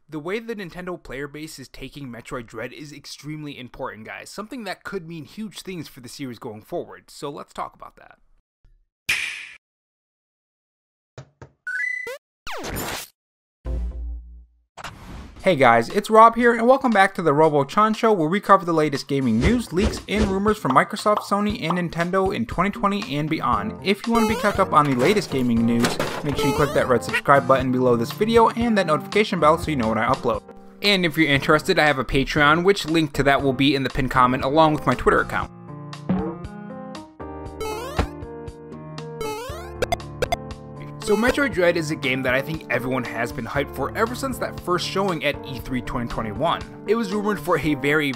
The way the Nintendo player base is taking Metroid Dread is extremely important, guys, something that could mean huge things for the series going forward, so let's talk about that. Hey guys, it's Rob here, and welcome back to the Robo Show, where we cover the latest gaming news, leaks, and rumors from Microsoft, Sony, and Nintendo in 2020 and beyond. If you want to be kept up on the latest gaming news, make sure you click that red subscribe button below this video and that notification bell so you know when I upload. And if you're interested, I have a Patreon, which link to that will be in the pinned comment along with my Twitter account. So Metroid Dread is a game that I think everyone has been hyped for ever since that first showing at E3 2021. It was rumored for a very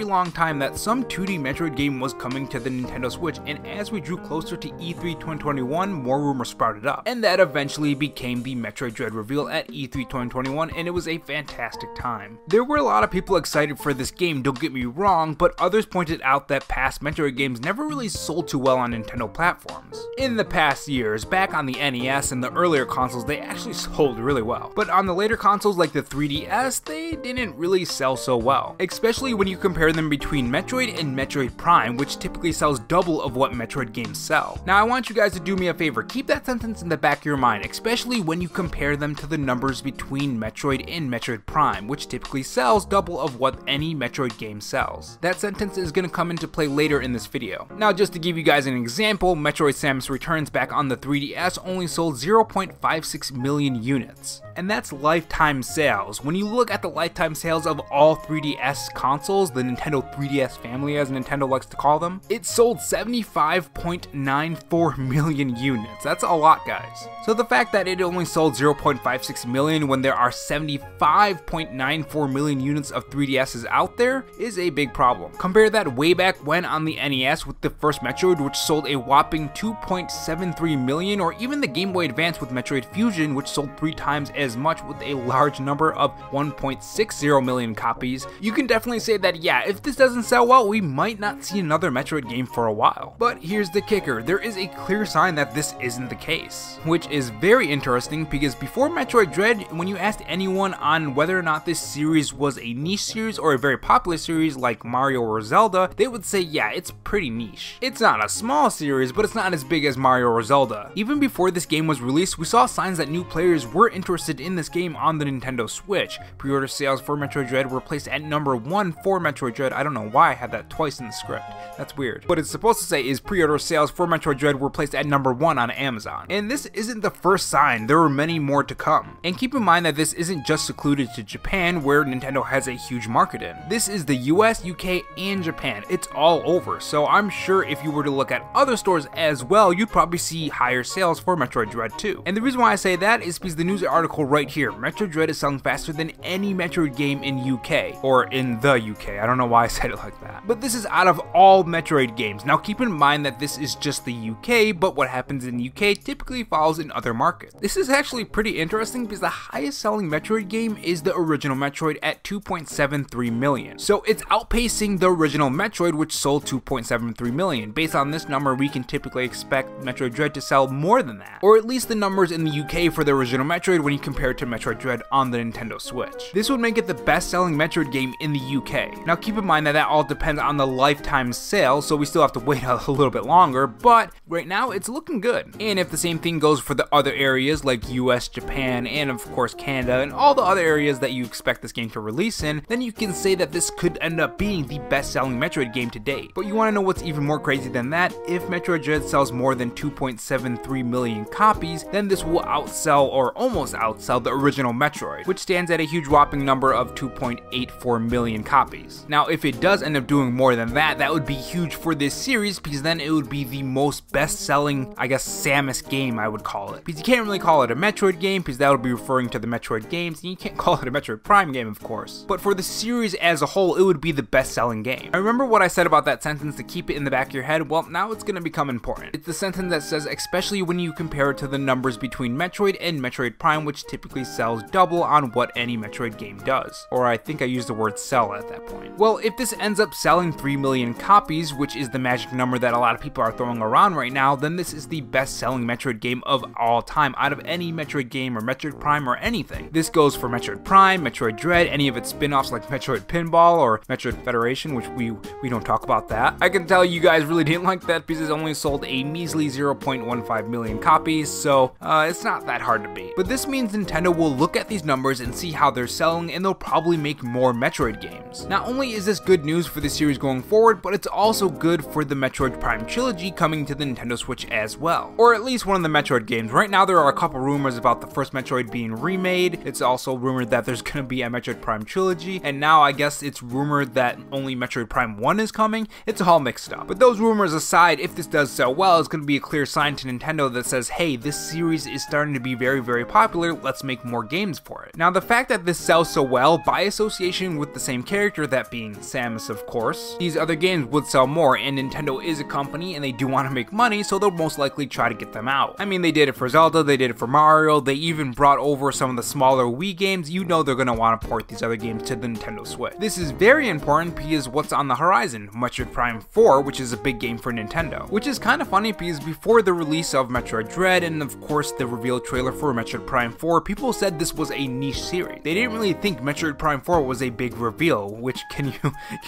long time that some 2D Metroid game was coming to the Nintendo Switch, and as we drew closer to E3 2021, more rumors sprouted up. And that eventually became the Metroid Dread reveal at E3 2021, and it was a fantastic time. There were a lot of people excited for this game, don't get me wrong, but others pointed out that past Metroid games never really sold too well on Nintendo platforms. In the past years, back on the NES, and the earlier consoles, they actually sold really well. But on the later consoles like the 3DS, they didn't really sell so well. Especially when you compare them between Metroid and Metroid Prime, which typically sells double of what Metroid games sell. Now I want you guys to do me a favor, keep that sentence in the back of your mind, especially when you compare them to the numbers between Metroid and Metroid Prime, which typically sells double of what any Metroid game sells. That sentence is going to come into play later in this video. Now just to give you guys an example, Metroid Samus Returns back on the 3DS only sold 0.56 million units. And that's lifetime sales. When you look at the lifetime sales of all 3DS consoles, the Nintendo 3DS family as Nintendo likes to call them, it sold 75.94 million units. That's a lot, guys. So the fact that it only sold 0.56 million when there are 75.94 million units of 3DSs out there is a big problem. Compare that way back when on the NES with the first Metroid, which sold a whopping 2.73 million, or even the Game Boy Advance with Metroid Fusion, which sold 3 times as much with a large number of 1.60 million copies. You can definitely say that, yeah, if this doesn't sell well, we might not see another Metroid game for a while. But here's the kicker, there is a clear sign that this isn't the case, which is very interesting because before Metroid Dread, when you asked anyone on whether or not this series was a niche series or a very popular series like Mario or Zelda, they would say, yeah, it's pretty niche. It's not a small series, but it's not as big as Mario or Zelda. Even before this game was released, we saw signs that new players were interested in this game on the Nintendo Switch. Pre-order sales for Metroid Dread were placed at number 1 for Metroid Dread. I don't know why I had that twice in the script. That's weird. What it's supposed to say is pre-order sales for Metroid Dread were placed at number 1 on Amazon. And this isn't the first sign, there were many more to come. And keep in mind that this isn't just secluded to Japan, where Nintendo has a huge market in. This is the US, UK, and Japan. It's all over, so I'm sure if you were to look at other stores as well, you'd probably see higher sales for Metroid Dread too. And the reason why I say that is because the news article right here, Metroid Dread is selling faster than any Metroid game in UK, or in the UK, I don't know why I said it like that. But this is out of all Metroid games. Now keep in mind that this is just the UK, but what happens in the UK typically follows in other markets. This is actually pretty interesting because the highest selling Metroid game is the original Metroid at 2.73 million. So it's outpacing the original Metroid, which sold 2.73 million. Based on this number, we can typically expect Metroid Dread to sell more than that, or at least the numbers in the UK for the original Metroid when you compare it to Metroid Dread on the Nintendo Switch. This would make it the best selling Metroid game in the UK. Now keep in mind that all depends on the lifetime sale, so we still have to wait a little bit longer, but right now it's looking good. And if the same thing goes for the other areas like US, Japan, and of course Canada, and all the other areas that you expect this game to release in, then you can say that this could end up being the best selling Metroid game to date. But you want to know what's even more crazy than that? If Metroid Dread sells more than 2.73 million copies, then this will outsell or almost outsell the original Metroid, which stands at a huge whopping number of 2.84 million copies. Now if it does end up doing more than that, that would be huge for this series because then it would be the most best selling, I guess, Samus game I would call it. Because you can't really call it a Metroid game because that would be referring to the Metroid games, and you can't call it a Metroid Prime game of course. But for the series as a whole, it would be the best selling game. I remember what I said about that sentence to keep it in the back of your head, well now it's going to become important. It's the sentence that says especially when you compare it to the numbers between Metroid and Metroid Prime, which typically sells double on what any Metroid game does. Or I think I used the word sell at that point. Well, if this ends up selling 3 million copies, which is the magic number that a lot of people are throwing around right now, then this is the best selling Metroid game of all time out of any Metroid game or Metroid Prime or anything. This goes for Metroid Prime, Metroid Dread, any of its spin-offs like Metroid Pinball or Metroid Federation, which we don't talk about that. I can tell you guys really didn't like that because it only sold a measly 0.15 million copies, so it's not that hard to beat. But this means Nintendo will look at these numbers and see how they're selling, and they'll probably make more Metroid games. Not only is this good news for the series going forward, but it's also good for the Metroid Prime trilogy coming to the Nintendo Switch as well. Or at least one of the Metroid games. Right now there are a couple rumors about the first Metroid being remade. It's also rumored that there's gonna be a Metroid Prime trilogy, and now I guess it's rumored that only Metroid Prime 1 is coming. It's all mixed up. But those rumors aside, if this does sell well, it's gonna be a clear sign to Nintendo that says, hey, this series is starting to be very, very popular, let's make more games for it. Now the fact that this sells so well, by association with the same character, that being Samus of course, these other games would sell more, and Nintendo is a company and they do want to make money, so they'll most likely try to get them out. I mean, they did it for Zelda, they did it for Mario, they even brought over some of the smaller Wii games. You know they're going to want to port these other games to the Nintendo Switch. This is very important because what's on the horizon? Metroid Prime 4, which is a big game for Nintendo. Which is kind of funny because before the release of Metroid Dread and of course the reveal trailer for Metroid Prime 4, people said this was a niche series. They didn't really think Metroid Prime 4 was a big reveal, which can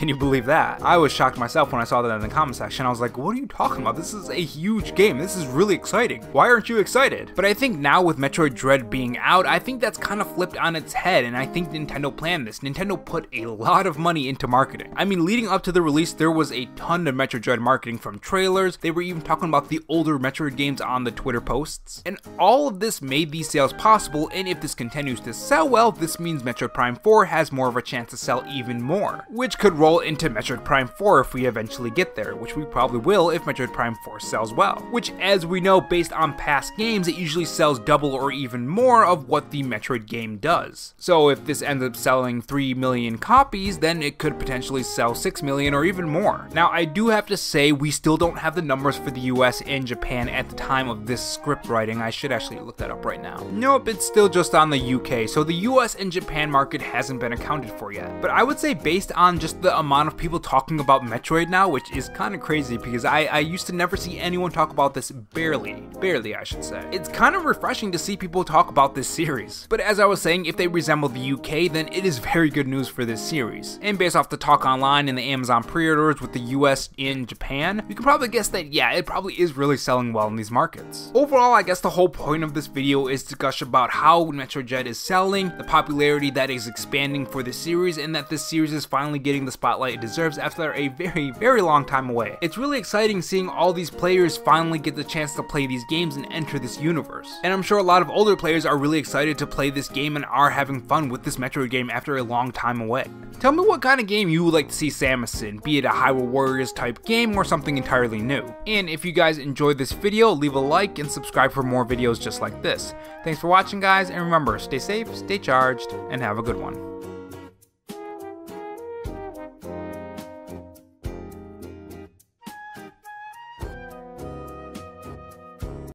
you believe that? I was shocked myself when I saw that in the comment section. I was like, what are you talking about? This is a huge game. This is really exciting. Why aren't you excited? But I think now with Metroid Dread being out, I think that's kind of flipped on its head, and I think Nintendo planned this. Nintendo put a lot of money into marketing. I mean, leading up to the release, there was a ton of Metroid Dread marketing from trailers. They were even talking about the older Metroid games on the Twitter posts. And all of this made these sales possible, and if this continues to sell well, this means Metroid Prime 4 has more of a chance to sell even more, which could roll into Metroid Prime 4 if we eventually get there, which we probably will if Metroid Prime 4 sells well. Which, as we know, based on past games, it usually sells double or even more of what the Metroid game does. So if this ends up selling 3 million copies, then it could potentially sell 6 million or even more. Now, I do have to say, we still don't have the numbers for the US and Japan at the time of this script writing. I should actually look that up right now. Nope, it's still just on the UK, so the US and Japan market hasn't been accounted for yet. But I would say based on just the amount of people talking about Metroid now, which is kind of crazy because I used to never see anyone talk about this, barely I should say. It's kind of refreshing to see people talk about this series. But as I was saying, if they resemble the UK, then it is very good news for this series. And based off the talk online and the Amazon pre-orders with the US and Japan, you can probably guess that yeah, it probably is really selling well in these markets. Overall, I guess the whole point of this video is to gush about how Metroid Dread is selling, the popularity that is expanding for the series, and that this series is finally getting the spotlight it deserves after a very, very long time away. It's really exciting seeing all these players finally get the chance to play these games and enter this universe. And I'm sure a lot of older players are really excited to play this game and are having fun with this Metroid game after a long time away. Tell me what kind of game you would like to see Samus in, be it a Hyrule Warriors type game or something entirely new. And if you guys enjoyed this video, leave a like and subscribe for more videos just like this. Thanks for watching guys, and remember, stay safe, stay charged, and have a good one.